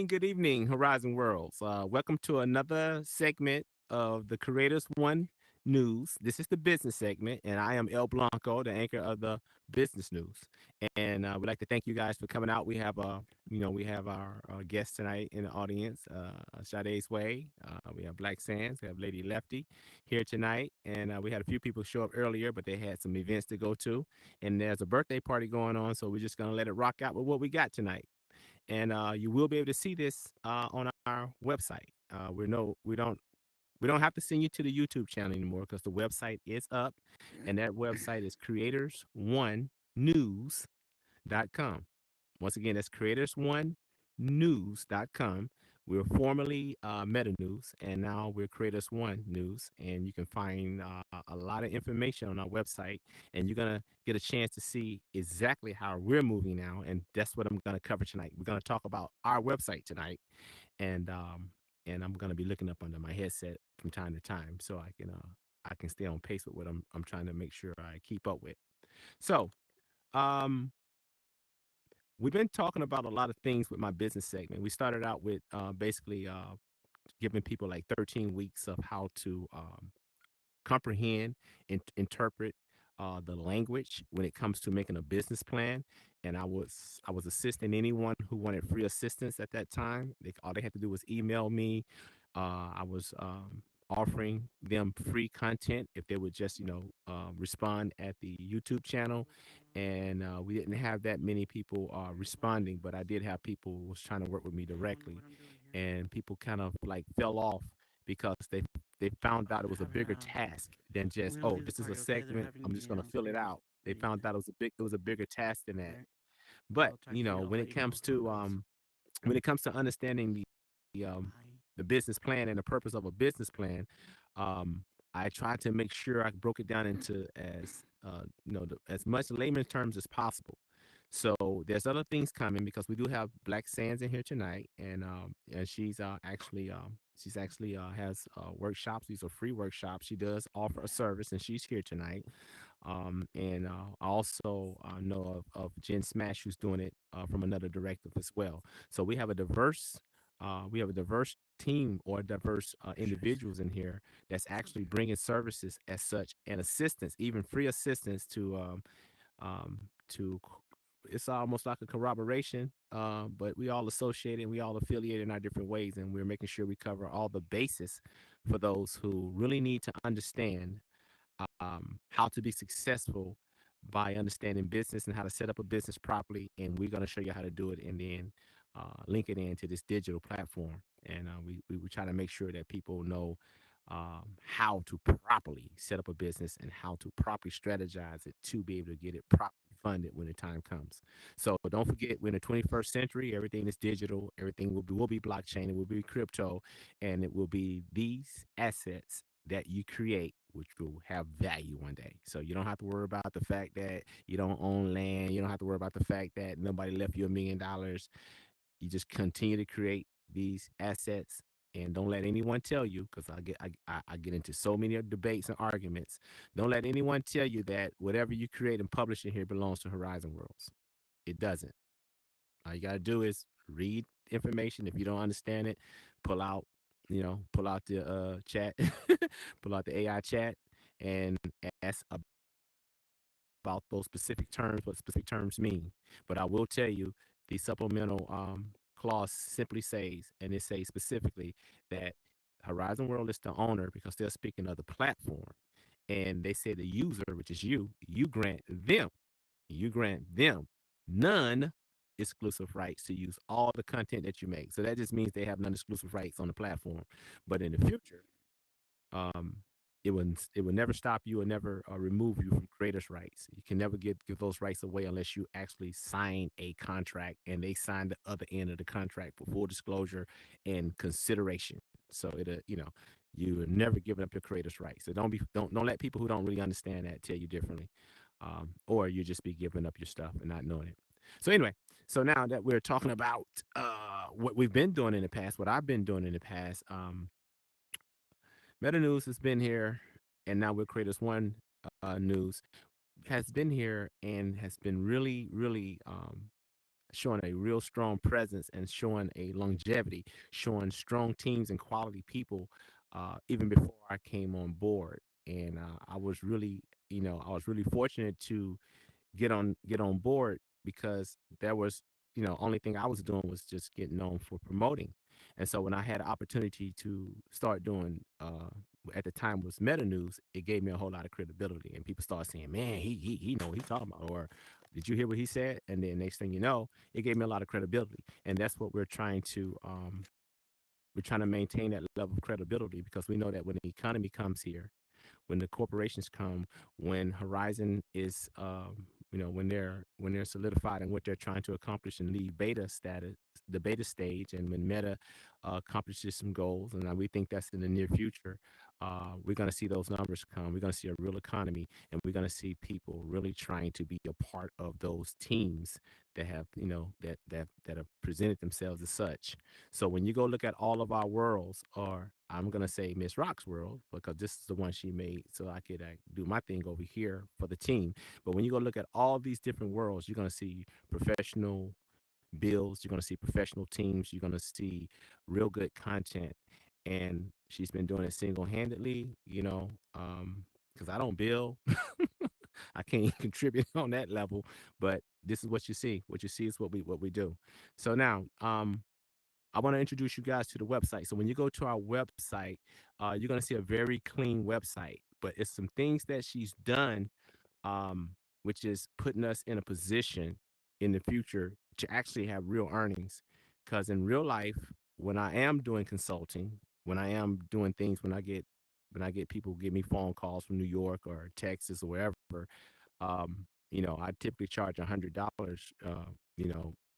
good evening, Horizon Worlds. Welcome to another segment of the Creators1News. This is the business segment, and I am El Blanco, the anchor of the business news. And we'd like to thank you guys for coming out. We have our guest tonight in the audience, Sade's Way. We have Black Sands. We have Lady Lefty here tonight, and we had a few people show up earlier, but they had some events to go to, and there's a birthday party going on, so we're just gonna let it rock out with what we got tonight. And you will be able to see this on our website. We don't have to send you to the YouTube channel anymore because the website is up, and that website is creators1news.com. Once again, that's creators1news.com. We're formerly Meta News, and now we're Creators One News. And you can find a lot of information on our website, and you're gonna get a chance to see exactly how we're moving now. And that's what I'm gonna cover tonight. We're gonna talk about our website tonight, and I'm gonna be looking up under my headset from time to time so I can stay on pace with what I'm trying to make sure I keep up with. So um we've been talking about a lot of things with my business segment. We started out with basically giving people like 13 weeks of how to comprehend and interpret the language when it comes to making a business plan. And I was assisting anyone who wanted free assistance at that time. All they had to do was email me. I was offering them free content if they would just respond at the YouTube channel. And we didn't have that many people responding, but I did have people who was trying to work with me directly, and people kind of like fell off because they found out it was a bigger task than just, oh, this is a segment, I'm just going to fill it out. They found out it was a bigger task than that. But when it comes to understanding the business plan and the purpose of a business plan, I tried to make sure I broke it down into as much layman's terms as possible. So there's other things coming because we do have Black Sands in here tonight, and she's actually has workshops. These are free workshops. She does offer a service, and she's here tonight. And I also know of Jen Smash, who's doing it from another directive as well. So we have a diverse team or diverse individuals in here that's actually bringing services as such and assistance, even free assistance to it's almost like a corroboration, but we all associated and we all affiliated in our different ways, and we're making sure we cover all the bases for those who really need to understand how to be successful by understanding business and how to set up a business properly. And we're going to show you how to do it and then link it into this digital platform. And we try to make sure that people know how to properly set up a business and how to properly strategize it to be able to get it properly funded when the time comes. So don't forget, we're in the 21st century. Everything is digital. Everything will be blockchain. It will be crypto, and it will be these assets that you create, which will have value one day. So you don't have to worry about the fact that you don't own land. You don't have to worry about the fact that nobody left you $1 million. You just continue to create these assets, and don't let anyone tell you, because I get into so many debates and arguments. Don't let anyone tell you that whatever you create and publish in here belongs to Horizon Worlds. It doesn't. All you gotta do is read information. If you don't understand it, pull out, pull out the chat, pull out the AI chat, and ask about those specific terms, what specific terms mean. But I will tell you, the supplemental clause simply says, and it says specifically that Horizon World is the owner because they're speaking of the platform. And they say the user, which is you grant them none exclusive rights to use all the content that you make. So that just means they have non exclusive rights on the platform. But in the future, um, it would never stop you or never remove you from creators' rights. You can never give those rights away unless you actually sign a contract and they sign the other end of the contract for full disclosure and consideration. So you're never giving up your creators' rights. So don't let people who don't really understand that tell you differently, or you just be giving up your stuff and not knowing it. So anyway, so now that we're talking about what we've been doing in the past, what I've been doing in the past, Meta News has been here, and now we're Creators One News has been here and has been really, really showing a real strong presence and showing a longevity, showing strong teams and quality people, even before I came on board. And I was really, I was really fortunate to get on board because there was, only thing I was doing was just getting known for promoting. And so when I had an opportunity to start doing, at the time was Meta News, it gave me a whole lot of credibility, and people started saying, "Man, he know what he's talking about," or "Did you hear what he said?" And then next thing you know, it gave me a lot of credibility, and that's what we're trying to maintain that level of credibility because we know that when the economy comes here, when the corporations come, when Horizon is, when they're solidified in what they're trying to accomplish and leave beta status, the beta stage, and when Meta accomplishes some goals, and we think that's in the near future, we're going to see those numbers come. We're going to see a real economy, and we're going to see people really trying to be a part of those teams that have, that have presented themselves as such. So when you go look at all of our worlds, or I'm gonna say Miss Rock's world because this is the one she made, so I could do my thing over here for the team. But when you go look at all these different worlds, you're gonna see professional builds, you're gonna see professional teams, you're gonna see real good content, and she's been doing it single handedly. Because I don't build, I can't contribute on that level, but this is what you see. What you see is what we do. So now, I want to introduce you guys to the website. So when you go to our website, you're going to see a very clean website, but it's some things that she's done, um, which is putting us in a position in the future to actually have real earnings. Because in real life, when I am doing consulting, when I am doing things, when I get people give me phone calls from New York or Texas or wherever, I typically charge $100,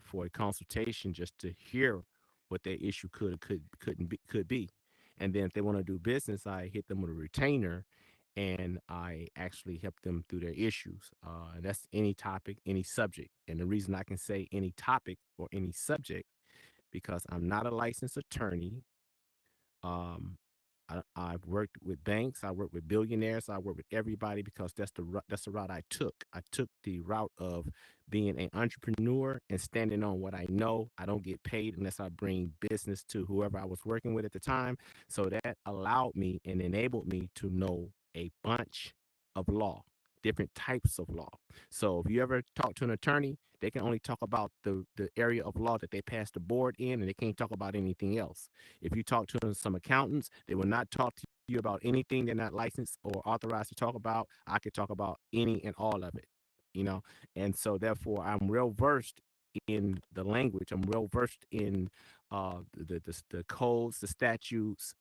for a consultation just to hear what their issue could be. And then if they want to do business, I hit them with a retainer, and I actually help them through their issues. And that's any topic, any subject. And the reason I can say any topic or any subject because I'm not a licensed attorney. Um, I've worked with banks. I work with billionaires. I work with everybody because that's the route I took. I took the route of being an entrepreneur and standing on what I know. I don't get paid unless I bring business to whoever I was working with at the time. So that allowed me and enabled me to know a bunch of law, different types of law. So if you ever talk to an attorney, they can only talk about the area of law that they passed the board in, and they can't talk about anything else. If you talk to some accountants, they will not talk to you about anything they're not licensed or authorized to talk about. I could talk about any and all of it, you know. And so therefore, I'm well versed in the language. I'm well versed in the codes, the statutes,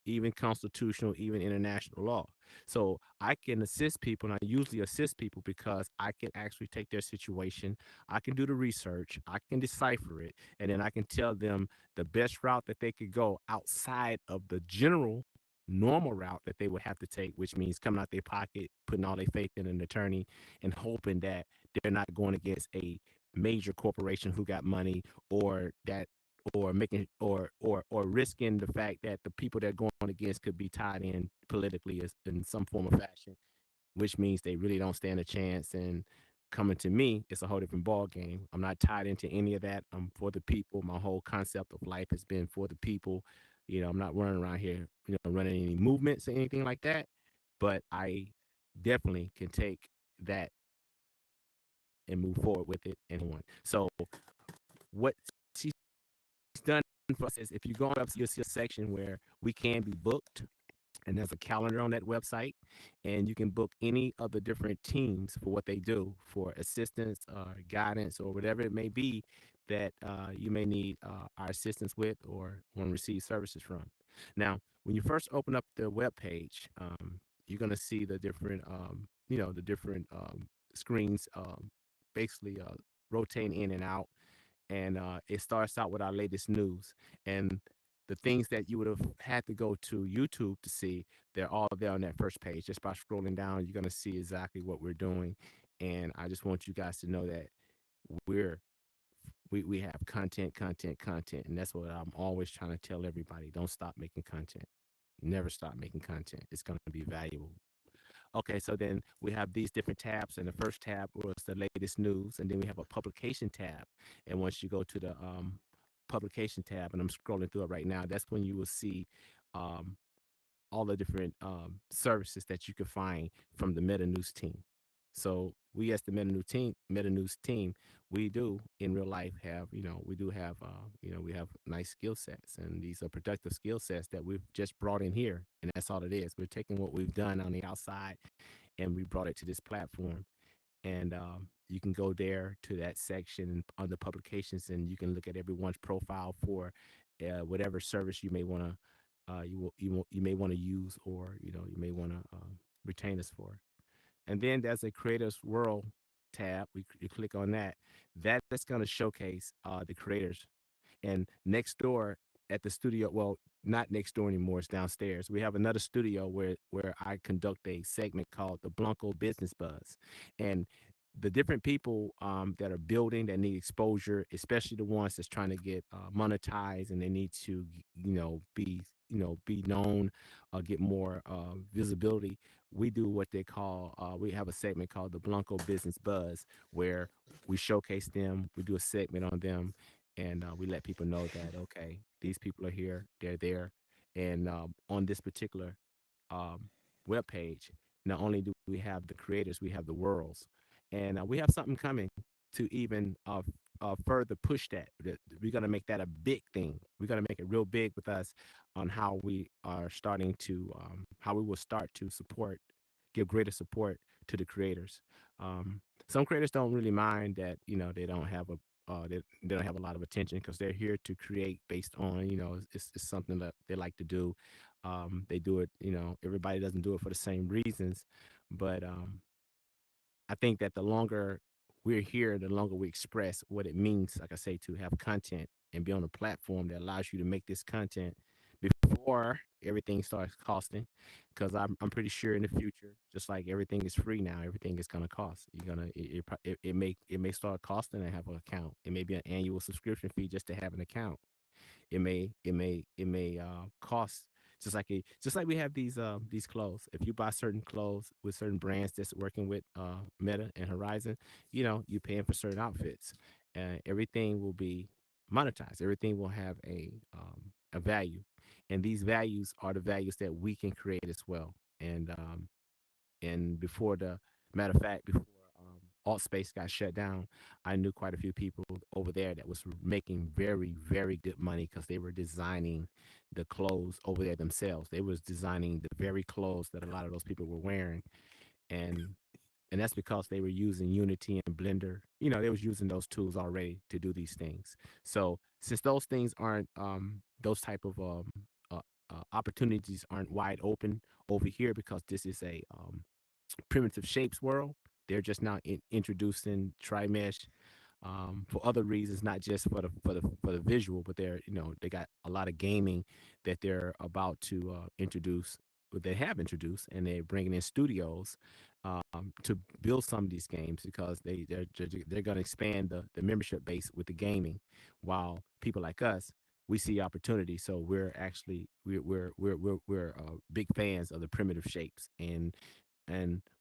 even constitutional, even international law. So I can assist people, and I usually assist people because I can actually take their situation, I can do the research, I can decipher it, and then I can tell them the best route that they could go outside of the general normal route that they would have to take, which means coming out their pocket, putting all their faith in an attorney, and hoping that they're not going against a major corporation who got money, or that or making or risking the fact that the people they're going against could be tied in politically as in some form of fashion, which means they really don't stand a chance. And coming to me, it's a whole different ball game. I'm not tied into any of that. I'm for the people. My whole concept of life has been for the people. I'm not running around here, running any movements or anything like that. But I definitely can take that and move forward with it and one. So what she's done for us is if you go up, you'll see a section where we can be booked, and there's a calendar on that website, and you can book any of the different teams for what they do for assistance or guidance or whatever it may be that you may need our assistance with or want to receive services from. Now, when you first open up the web page, you're going to see the different screens, basically rotating in and out, and it starts out with our latest news. And the things that you would have had to go to YouTube to see, they're all there on that first page. Just by scrolling down, you're going to see exactly what we're doing. And I just want you guys to know that we're we have content, content, content, and that's what I'm always trying to tell everybody. Don't stop making content. Never stop making content. It's going to be valuable. Okay, so then we have these different tabs, and the first tab was the latest news, and then we have a publication tab. And once you go to the publication tab, and I'm scrolling through it right now, that's when you will see um, all the different services that you can find from the Meta News team. So we, as the Meta News team, we do in real life have, we do have, we have nice skill sets, and these are productive skill sets that we've just brought in here, and that's all it is. We're taking what we've done on the outside, and we brought it to this platform. And you can go there to that section under publications, and you can look at everyone's profile for whatever service you may want to you may want to use, or you may want to retain us for. And then there's a Creators World tab. You click on that. That's going to showcase the creators. And next door at the studio, well, not next door anymore, it's downstairs. We have another studio where I conduct a segment called the Blanco Business Buzz. And the different people that are building, that need exposure, especially the ones that's trying to get monetized, and they need to, be known, get more visibility. We do what they call, we have a segment called the Blanco Business Buzz, where we showcase them, we do a segment on them, and we let people know that, okay, these people are here, they're there. And on this particular um, web page, not only do we have the creators, we have the worlds, and we have something coming to even further push that. We're gonna make that a big thing. We're gonna make it real big with us on how we are starting to, how we will start to support, give greater support to the creators. Some creators don't really mind that, they don't have a they don't have a lot of attention, because they're here to create based on, it's something that they like to do. They do it, everybody doesn't do it for the same reasons, but I think that the longer we're here, the longer we express what it means, like I say, to have content and be on a platform that allows you to make this content before everything starts costing. Because I'm pretty sure in the future, just like everything is free now, everything is going to cost. You're going to, it may start costing to have an account. It may be an annual subscription fee just to have an account. It may cost, just like we have these clothes. If you buy certain clothes with certain brands that's working with Meta and Horizon, you're paying for certain outfits, and everything will be monetized. Everything will have a value, and these values are the values that we can create as well. And before the matter of fact, before alt space got shut down, I knew quite a few people over there that was making very, very good money, because they were designing the clothes over there themselves. They was designing the very clothes that a lot of those people were wearing. And and that's because they were using Unity and Blender. They was using those tools already to do these things. So since those things aren't, those type of opportunities aren't wide open over here, because this is a primitive shapes world. They're just now introducing tri-mesh for other reasons, not just for the visual, but they got a lot of gaming that they're about to introduce. They have introduced, and they're bringing in studios to build some of these games, because they're going to expand the membership base with the gaming, while people like us, we see opportunity. So we're actually we're big fans of the primitive shapes, and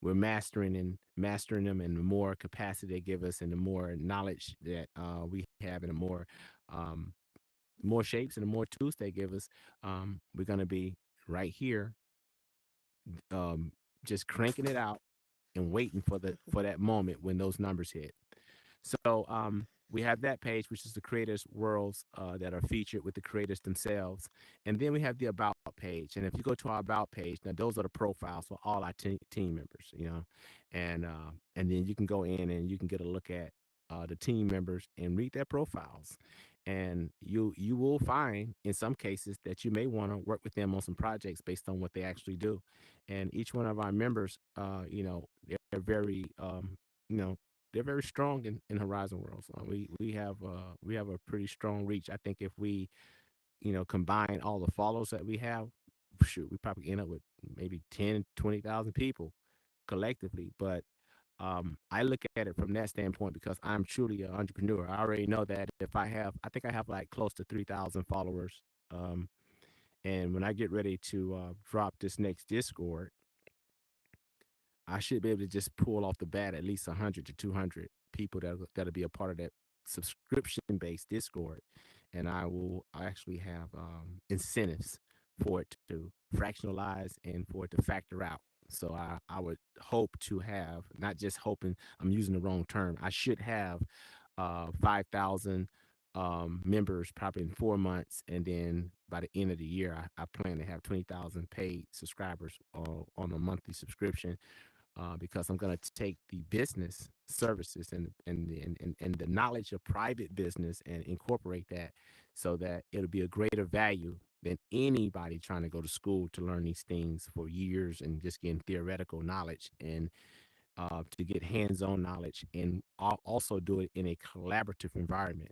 we're mastering them, and the more capacity they give us, and the more knowledge that we have, and the um, more shapes and the more tools they give us, we're going to be right here, um, just cranking it out and waiting for that moment when those numbers hit. So we have that page, which is the creators' worlds that are featured with the creators themselves, and then we have the about page. And if you go to our about page, now those are the profiles for all our team members, and then you can go in and you can get a look at the team members and read their profiles, and you will find in some cases that you may want to work with them on some projects based on what they actually do. And each one of our members, they're very you know they're very strong in Horizon Worlds. We have a pretty strong reach. I think if we combine all the follows that we have, shoot, we probably end up with maybe 10, 20,000 people collectively. But I look at it from that standpoint, because I'm truly an entrepreneur. I already know that if I think I have like close to 3,000 followers. Um, and when I get ready to drop this next Discord, I should be able to just pull off the bat at least 100 to 200 people that'll be a part of that subscription based Discord, and I actually have incentives for it to fractionalize and for it to factor out. So I would hope to have, not just hoping, I'm using the wrong term. I should have 5,000 members probably in 4 months, and then by the end of the year, I plan to have 20,000 paid subscribers on a monthly subscription, because I'm going to take the business services and the knowledge of private business and incorporate that so that it'll be a greater value than anybody trying to go to school to learn these things for years and just getting theoretical knowledge, and to get hands-on knowledge, and also do it in a collaborative environment.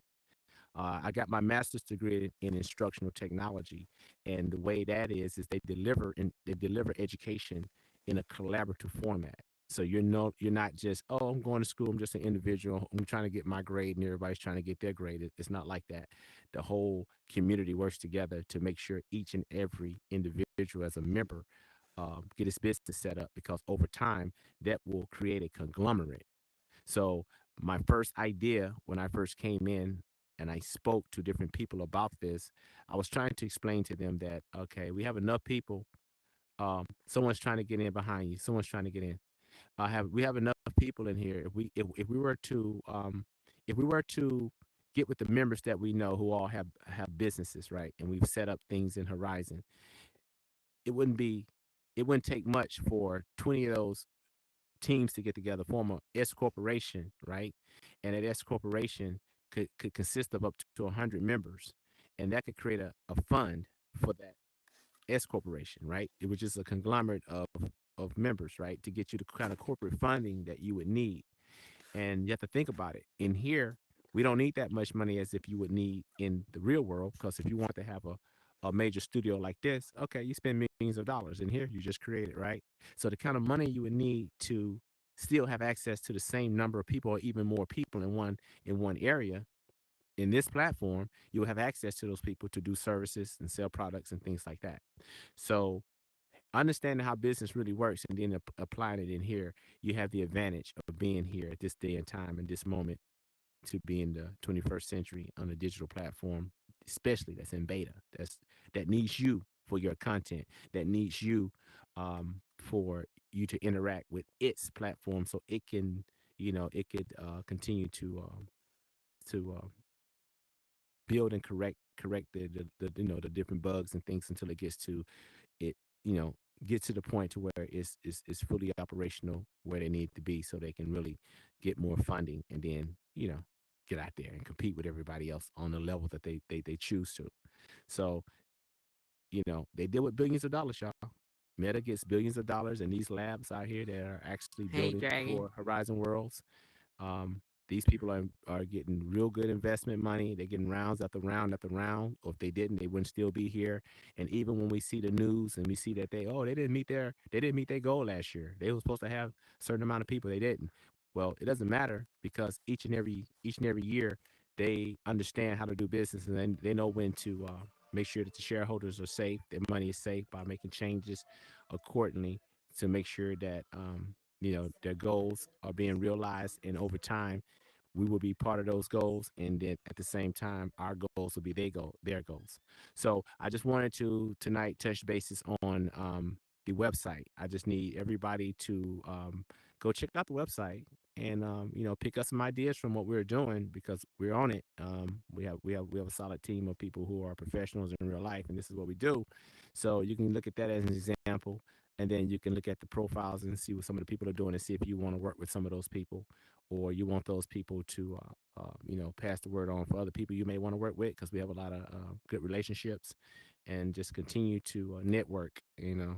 I got my master's degree in instructional technology, and the way that is they deliver education in a collaborative format. So you're not just, oh, I'm going to school, I'm just an individual, I'm trying to get my grade, and everybody's trying to get their grade. It's not like that. The whole community works together to make sure each and every individual as a member get his business set up, because over time that will create a conglomerate. So my first idea when I first came in and I spoke to different people about this, I was trying to explain to them that, okay, we have enough people. Someone's trying to get in behind you. Someone's trying to get in. We have enough people in here. If we were to get with the members that we know who all have businesses, right, and we've set up things in Horizon, it wouldn't be it wouldn't take much for 20 of those teams to get together, form a S corporation, right? And that S corporation could consist of up to 100 members, and that could create a fund for that S corporation, right? It was just a conglomerate of members, right, to get you the kind of corporate funding that you would need. And you have to think about it. In here, we don't need that much money as if you would need in the real world, because if you want to have a major studio like this, okay, you spend millions of dollars. In here, you just create it, right? So the kind of money you would need to still have access to the same number of people or even more people in one area, in this platform, you will have access to those people to do services and sell products and things like that. So understanding how business really works and then applying it in here, you have the advantage of being here at this day and time and this moment, to be in the 21st century on a digital platform, especially that's in beta, that needs you for your content, that needs you for you to interact with its platform, so it can, it could continue to build and correct the different bugs and things until it gets to it, you know, get to the point to where it's fully operational where they need to be, so they can really get more funding, and then, get out there and compete with everybody else on the level that they choose to. So, they deal with billions of dollars, y'all. Meta gets billions of dollars, and these labs out here that are actually Hey, building Dragon. for Horizon Worlds, um, these people are getting real good investment money. They're getting rounds after round after round. Or if they didn't, they wouldn't still be here. And even when we see the news and we see that they didn't meet their goal last year. They were supposed to have a certain amount of people. They didn't. Well, it doesn't matter, because each and every year they understand how to do business, and they know when to make sure that the shareholders are safe, their money is safe, by making changes accordingly to make sure that their goals are being realized, and over time we will be part of those goals, and then at the same time our goals will be their goals. So I just wanted to tonight touch bases on the website. I just need everybody to go check out the website, and pick up some ideas from what we're doing, because we're on it. We have a solid team of people who are professionals in real life, and this is what we do. So you can look at that as an example, and then you can look at the profiles and see what some of the people are doing, and see if you want to work with some of those people, or you want those people to pass the word on for other people you may want to work with, because we have a lot of good relationships. And just continue to network and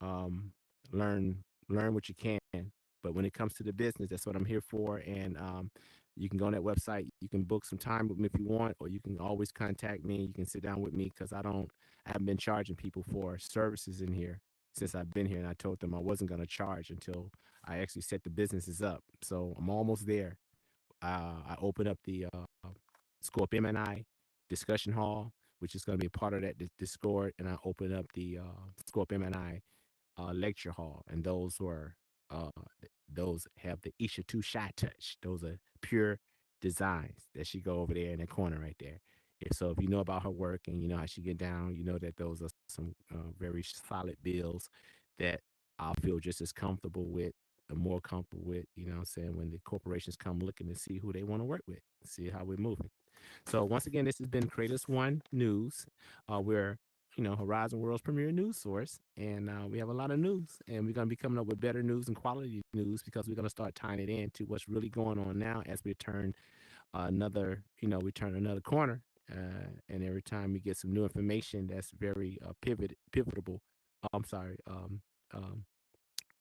um, learn learn what you can. But when it comes to the business, that's what I'm here for. And you can go on that website. You can book some time with me if you want, or you can always contact me. You can sit down with me, because I haven't been charging people for services in here since I've been here. And I told them I wasn't going to charge until I actually set the businesses up. So I'm almost there. I open up the Scorp M&I discussion hall, which is going to be a part of that Discord, and I open up the Scorp M&I lecture hall, and those were uh, those have the Isha Two Shy Touch. Those are pure designs that she go over there in the corner right there. Yeah, so if you know about her work and you know how she get down, you know that those are some very solid bills that I'll feel just as comfortable with, more comfortable with. You know what I'm saying, when the corporations come looking to see who they want to work with, see how we're moving. So once again, this has been Creators One News. We're Horizon World's premier news source, and we have a lot of news, and we're going to be coming up with better news and quality news because we're going to start tying it into what's really going on now as we turn we turn another corner, and every time we get some new information that's very pivotal. I'm sorry, um,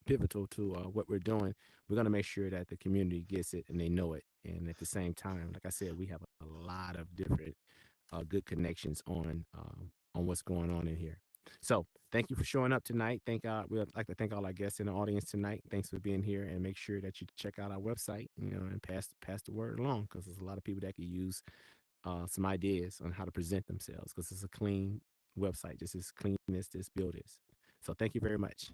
pivotal to what we're doing. We're going to make sure that the community gets it and they know it. And at the same time, like I said, we have a lot of different good connections on what's going on in here. So thank you for showing up tonight. We'd like to thank all our guests in the audience tonight. Thanks for being here, and make sure that you check out our website, and pass the word along because there's a lot of people that could use some ideas on how to present themselves because it's a clean website, just as clean as this build is. So thank you very much.